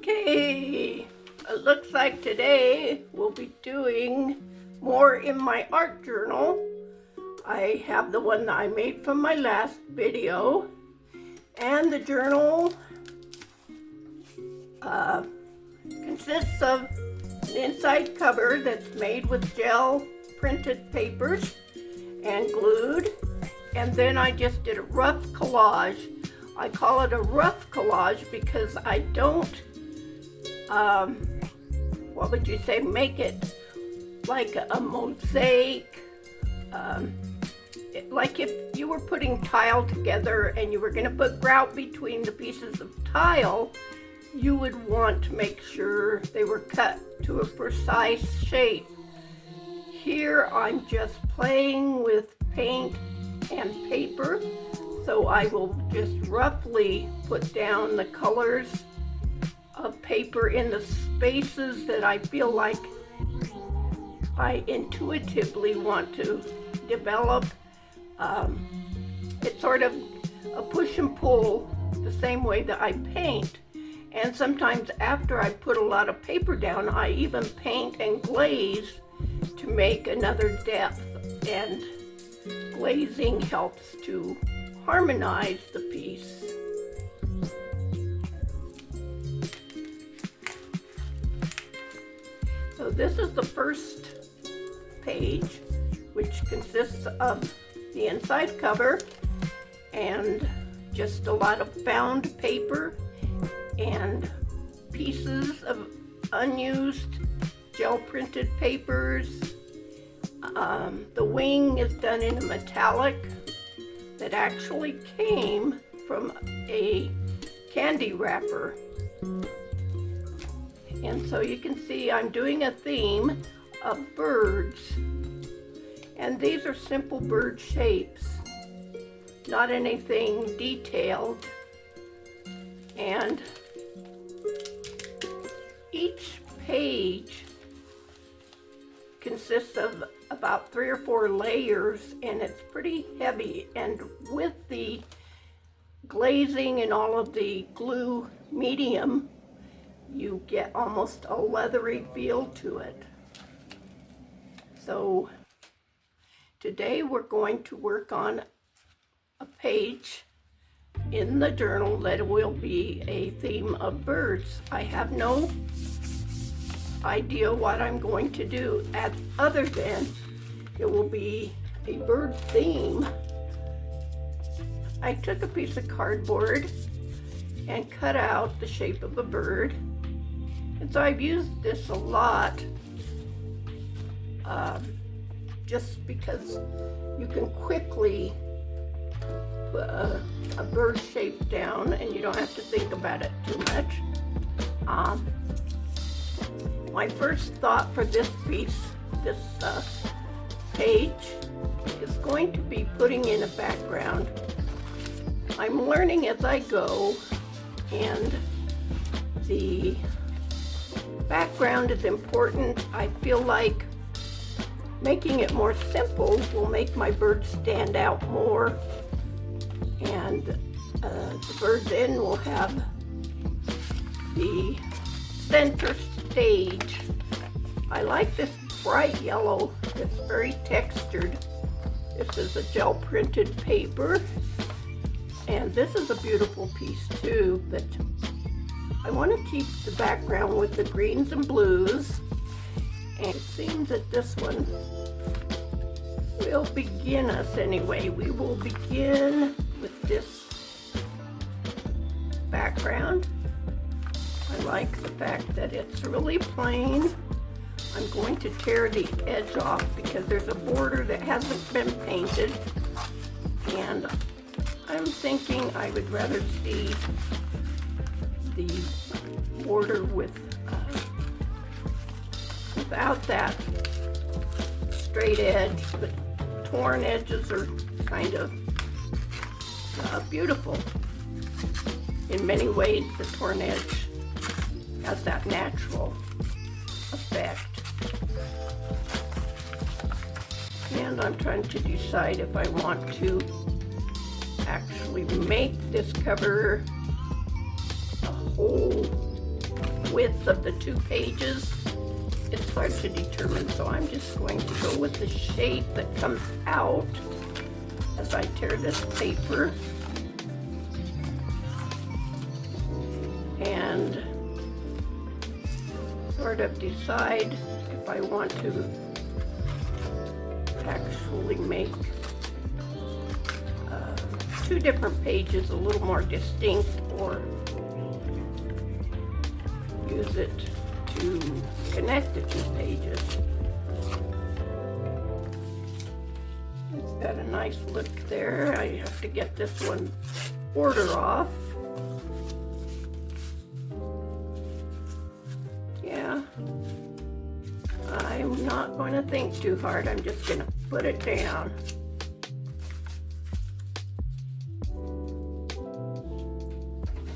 Okay, it looks like today we'll be doing more in my art journal. I have the one that I made from my last video, and the journal consists of an inside cover that's made with gel printed papers and glued, and then I just did a rough collage. I call it a rough collage because I don't, what would you say, make it like a mosaic, like if you were putting tile together and you were going to put grout between the pieces of tile, you would want to make sure they were cut to a precise shape. Here I'm just playing with paint and paper, so I will just roughly put down the colors of paper in the spaces that I feel like I intuitively want to develop. It's sort of a push and pull the same way that I paint. And sometimes after I put a lot of paper down, I even paint and glaze to make another depth, and glazing helps to harmonize the piece. So this is the first page, which consists of the inside cover and just a lot of found paper and pieces of unused gel printed papers. The wing is done in a metallic that actually came from a candy wrapper. And so you can see I'm doing a theme of birds. And these are simple bird shapes, not anything detailed. And each page consists of about 3 or 4 layers, and it's pretty heavy, and with the glazing and all of the glue medium, you get almost a leathery feel to it. So today we're going to work on a page in the journal that will be a theme of birds. I have no idea what I'm going to do other than it will be a bird theme. I took a piece of cardboard and cut out the shape of a bird, and so I've used this a lot just because you can quickly put a bird shape down and you don't have to think about it too much. My first thought for this piece, this page, is going to be putting in a background. I'm learning as I go, and the background is important. I feel like making it more simple will make my bird stand out more, and the bird's end will have the center stage. I like this bright yellow. It's very textured. This is a gel printed paper, and this is a beautiful piece too, but I want to keep the background with the greens and blues, and it seems that this one will begin us anyway. We will begin with this background. I like the fact that it's really plain. I'm going to tear the edge off because there's a border that hasn't been painted, and I'm thinking I would rather see the border without that straight edge. The torn edges are kind of beautiful. In many ways, the torn edge has that natural effect. And I'm trying to decide if I want to actually make this cover a whole width of the 2 pages, it's hard to determine, so I'm just going to go with the shape that comes out as I tear this paper. And sort of decide if I want to actually make 2 different pages a little more distinct, or use it to connect the 2 pages. It's got a nice look there. I have to get this one border off. Yeah, I'm not going to think too hard. I'm just going to put it down.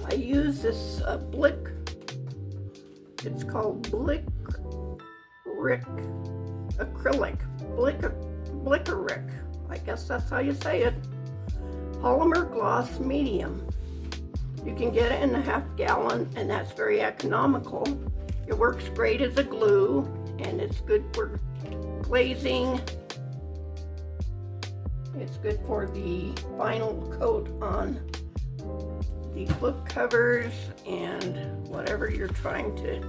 I use this Blick. It's called Blick acrylic. Blickerick. I guess that's how you say it. Polymer gloss medium. You can get it in a 1/2 gallon, and that's very economical. It works great as a glue, and it's good for glazing. It's good for the final coat on the book covers and whatever you're trying to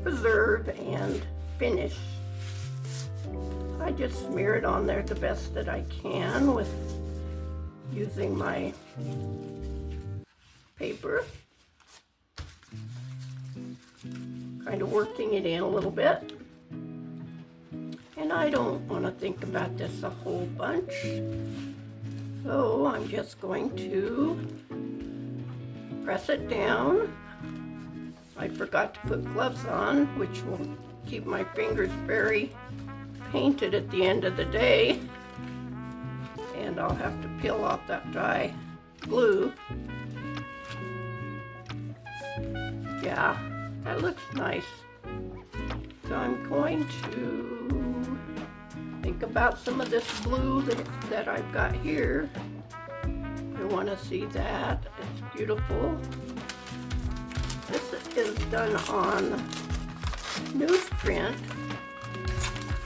preserve and finish. I just smear it on there the best that I can with using my paper. Kind of working it in a little bit. And I don't want to think about this a whole bunch. So I'm just going to press it down. I forgot to put gloves on, which will keep my fingers very painted at the end of the day. And I'll have to peel off that dry glue. Yeah, that looks nice. So I'm going to think about some of this blue that I've got here. You want to see that? It's beautiful. This is done on newsprint.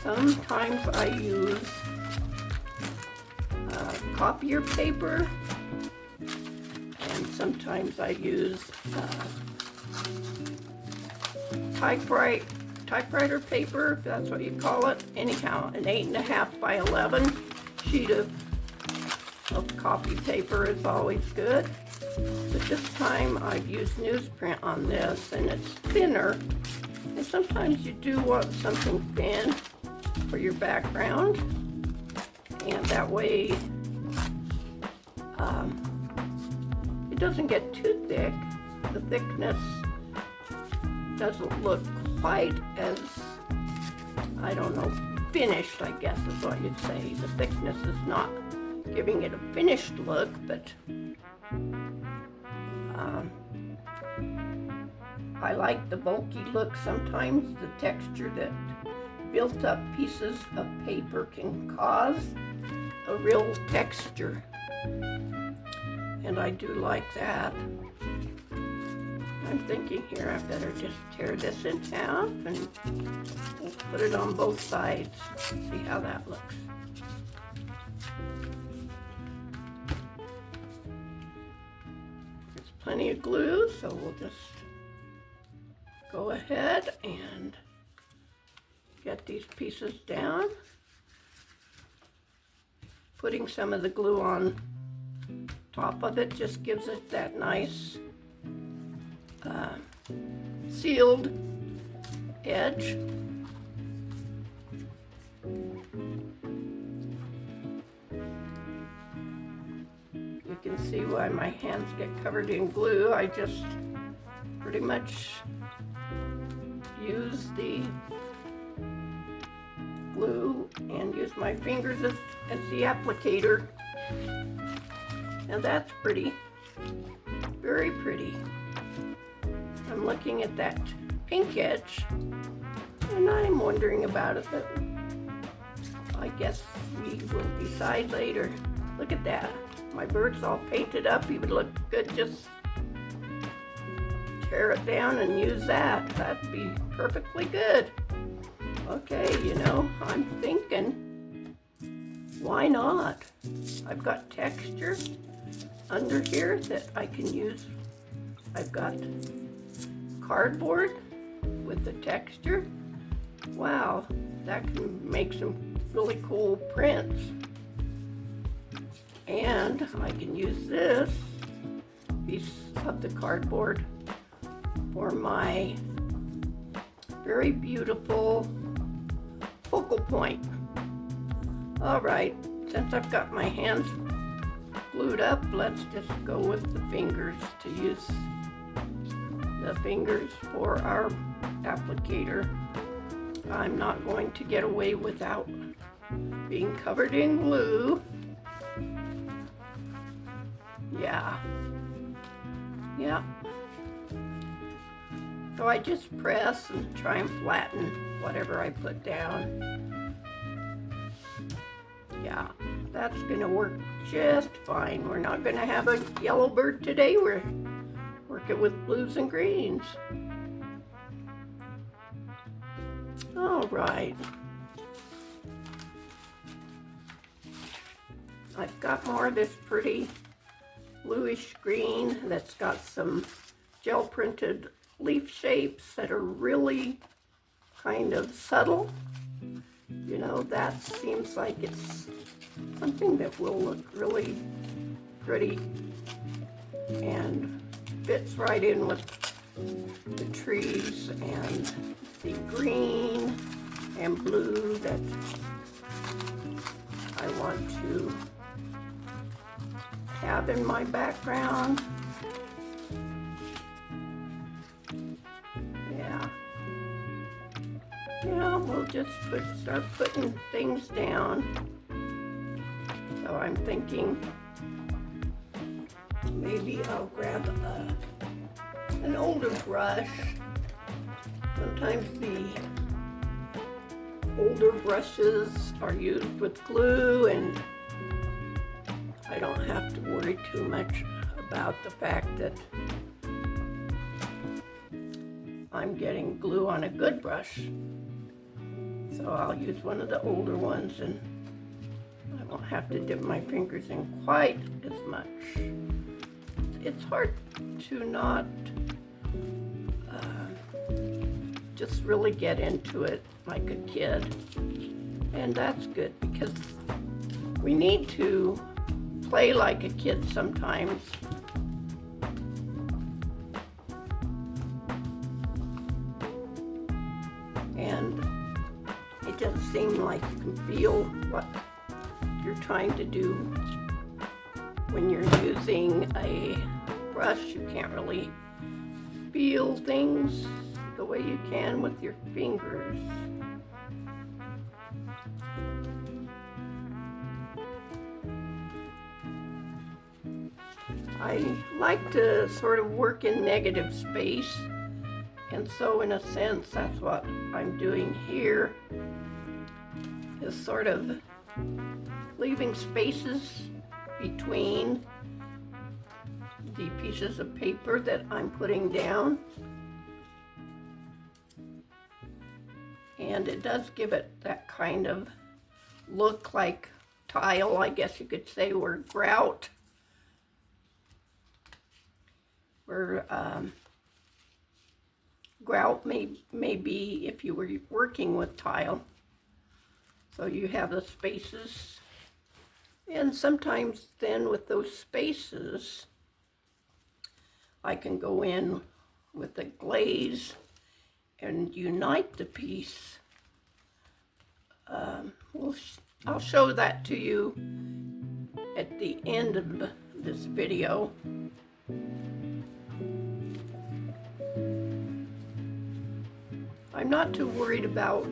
Sometimes I use copier paper, and sometimes I use typewriter paper, if that's what you call it. Anyhow, an 8.5 by 11 sheet of copy paper is always good. But this time I've used newsprint on this, and it's thinner. And sometimes you do want something thin for your background, and that way it doesn't get too thick. The thickness doesn't look quite as, I don't know, finished, I guess is what you'd say. The thickness is not giving it a finished look, but I like the bulky look sometimes. The texture that built up pieces of paper can cause a real texture, and I do like that. I'm thinking here I better just tear this in half and we'll put it on both sides. See how that looks. There's plenty of glue, so we'll just go ahead and get these pieces down. Putting some of the glue on top of it just gives it that nice sealed edge. You can see why my hands get covered in glue. I just pretty much use the glue and use my fingers as the applicator. And that's pretty, very pretty. I'm looking at that pink edge, and I'm wondering about it, but I guess we will decide later. Look at that. My bird's all painted up. He would look good just tear it down and use that. That'd be perfectly good. Okay, you know, I'm thinking, why not? I've got texture under here that I can use. I've got cardboard with the texture. Wow, that can make some really cool prints. And I can use this piece of the cardboard for my very beautiful focal point. All right, since I've got my hands glued up, let's just go with the fingers to use the fingers for our applicator. I'm not going to get away without being covered in glue. Yeah. So I just press and try and flatten whatever I put down. Yeah, that's gonna work just fine. We're not gonna have a yellow bird today. We're working with blues and greens. All right. I've got more of this pretty bluish green that's got some gel printed leaf shapes that are really kind of subtle. You know, that seems like it's something that will look really pretty and fits right in with the trees and the green and blue that I want to have in my background. Yeah, we'll just start putting things down. So I'm thinking maybe I'll grab an older brush. Sometimes the older brushes are used with glue, and I don't have to worry too much about the fact that I'm getting glue on a good brush. So I'll use one of the older ones, and I won't have to dip my fingers in quite as much. It's hard to not just really get into it like a kid, and that's good because we need to play like a kid sometimes. And it does seem like you can feel what you're trying to do when you're using a brush. You can't really feel things the way you can with your fingers. I like to sort of work in negative space, and so in a sense that's what I'm doing here, is sort of leaving spaces between the pieces of paper that I'm putting down. And it does give it that kind of look like tile, I guess you could say, or grout. Or grout may be if you were working with tile. So you have the spaces, and sometimes then with those spaces I can go in with the glaze and unite the piece. I'll show that to you at the end of this video. I'm not too worried about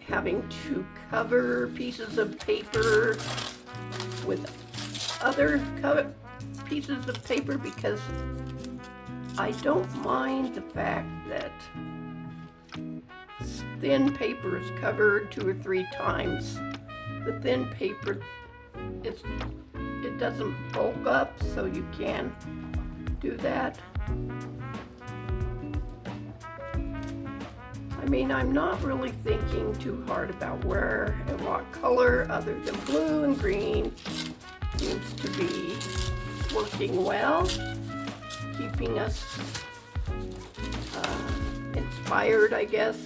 having to cover pieces of paper with other pieces of paper, because I don't mind the fact that thin paper is covered 2 or 3 times. The thin paper, it doesn't bulk up, so you can do that. I mean, I'm not really thinking too hard about where and what color other than blue and green seems to be working well, keeping us inspired, I guess.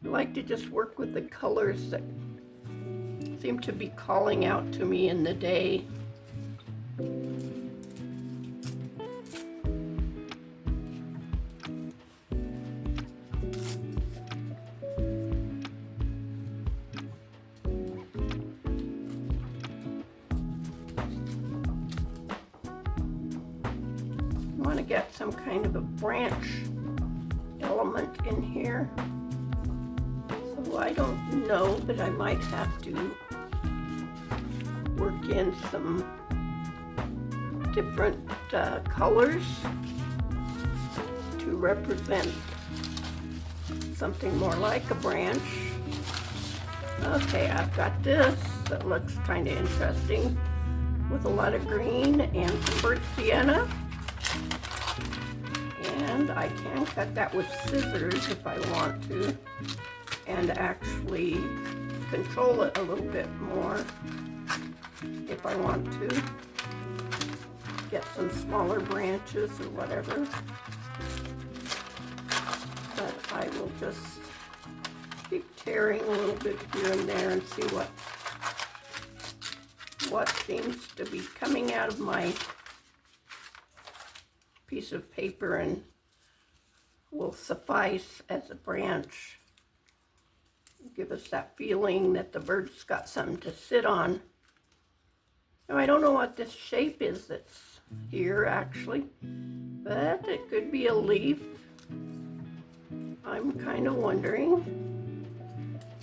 I like to just work with the colors that seem to be calling out to me in the day. I want to get some kind of a branch element in here. So I don't know, but I might have to work in some different colors to represent something more like a branch. Okay, I've got this that looks kind of interesting with a lot of green and some burnt sienna. And I can cut that with scissors if I want to, and actually control it a little bit more if I want to. Get some smaller branches or whatever. But I will just keep tearing a little bit here and there and see what seems to be coming out of my piece of paper and will suffice as a branch. Give us that feeling that the bird's got something to sit on. Now, I don't know what this shape is that's here actually, but it could be a leaf. I'm kind of wondering.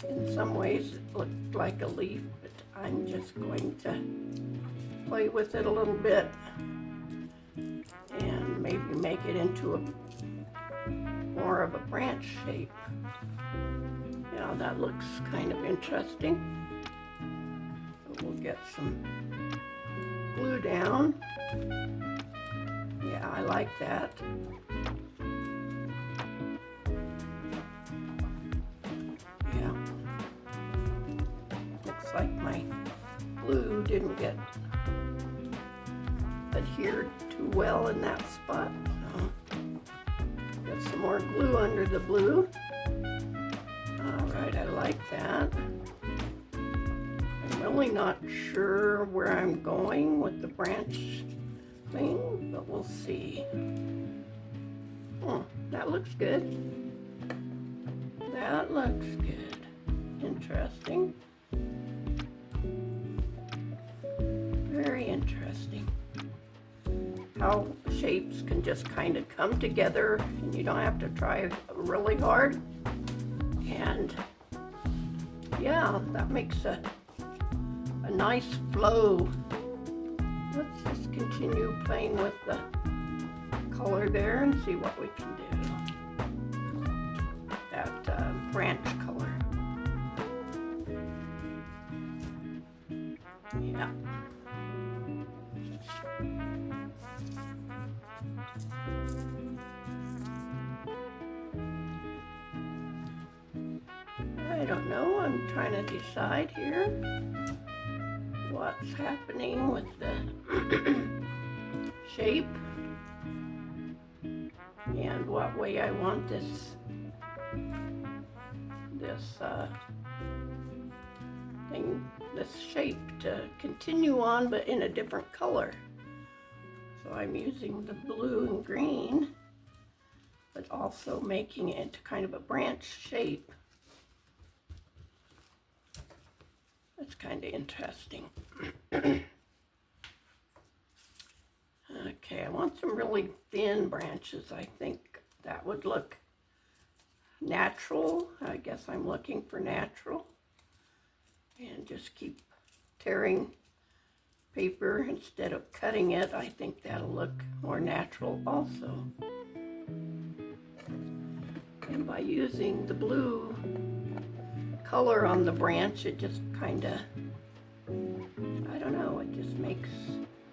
In some ways it looked like a leaf, but I'm just going to play with it a little bit and maybe make it into a more of a branch shape. Yeah, that looks kind of interesting. So we'll get some glue down. Yeah, I like that. Yeah. Looks like my glue didn't get adhered too well in that spot. So get some more glue under the blue. Alright, I like that. I'm really not sure where I'm going with the branch thing, but we'll see. That looks good. That looks good. Interesting. Very interesting. How shapes can just kind of come together and you don't have to try really hard. And yeah, that makes a nice flow. Let's just continue playing with the color there and see what we can do. That branch color. Yeah. I don't know, I'm trying to decide here what's happening with the shape and what way I want this shape to continue on, but in a different color. So I'm using the blue and green, but also making it into kind of a branch shape. That's kind of interesting. Okay, I want some really thin branches. I think that would look natural. I guess I'm looking for natural. And just keep tearing paper instead of cutting it. I think that'll look more natural also. And by using the blue color on the branch, it just kind of, I don't know, it just makes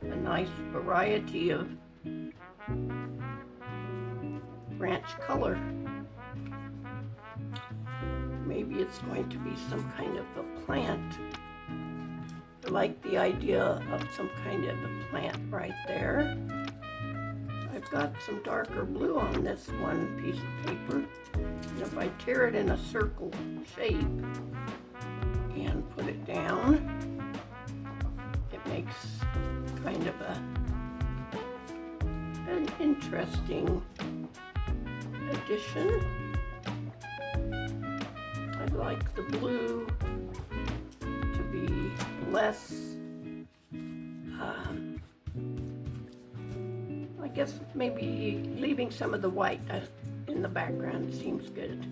a nice variety of branch color. Maybe it's going to be some kind of a plant. I like the idea of some kind of a plant right there. I've got some darker blue on this one piece of paper. And if I tear it in a circle shape and put it down, it makes kind of an interesting addition. I'd like the blue to be less, I guess maybe leaving some of the white in the background seems good.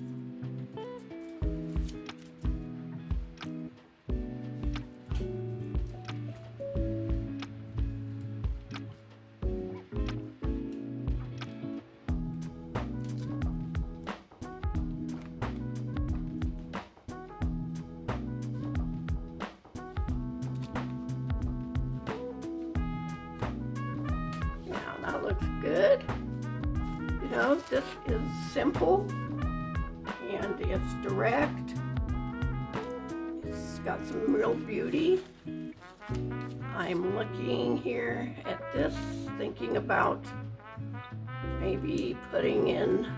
That looks good. You know, this is simple and it's direct. It's got some real beauty. I'm looking here at this, thinking about maybe putting in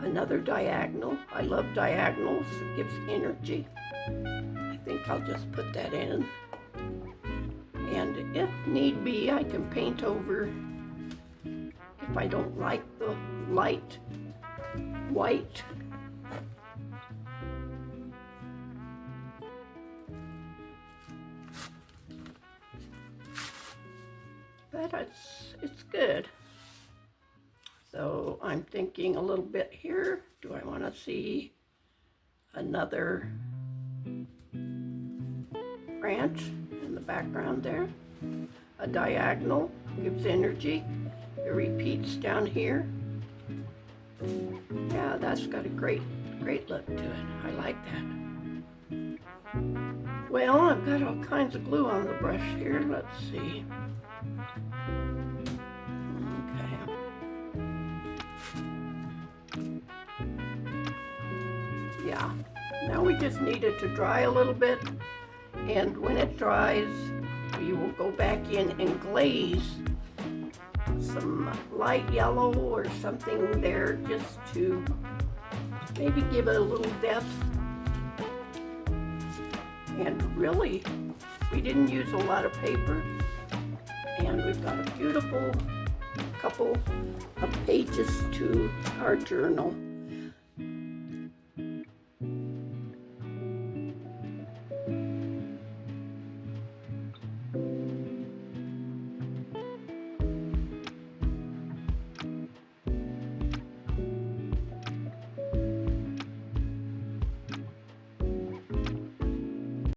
another diagonal. I love diagonals, it gives energy. I think I'll just put that in. And if need be, I can paint over if I don't like the light white. But it's good. So I'm thinking a little bit here. Do I want to see another branch in the background there? A diagonal gives energy. It repeats down here. Yeah, that's got a great look to it. I like that. Well, I've got all kinds of glue on the brush here. Let's see. Okay. Yeah. Now we just need it to dry a little bit. And when it dries, we will go back in and glaze some light yellow or something there just to maybe give it a little depth. And really, we didn't use a lot of paper, and we've got a beautiful couple of pages to our journal.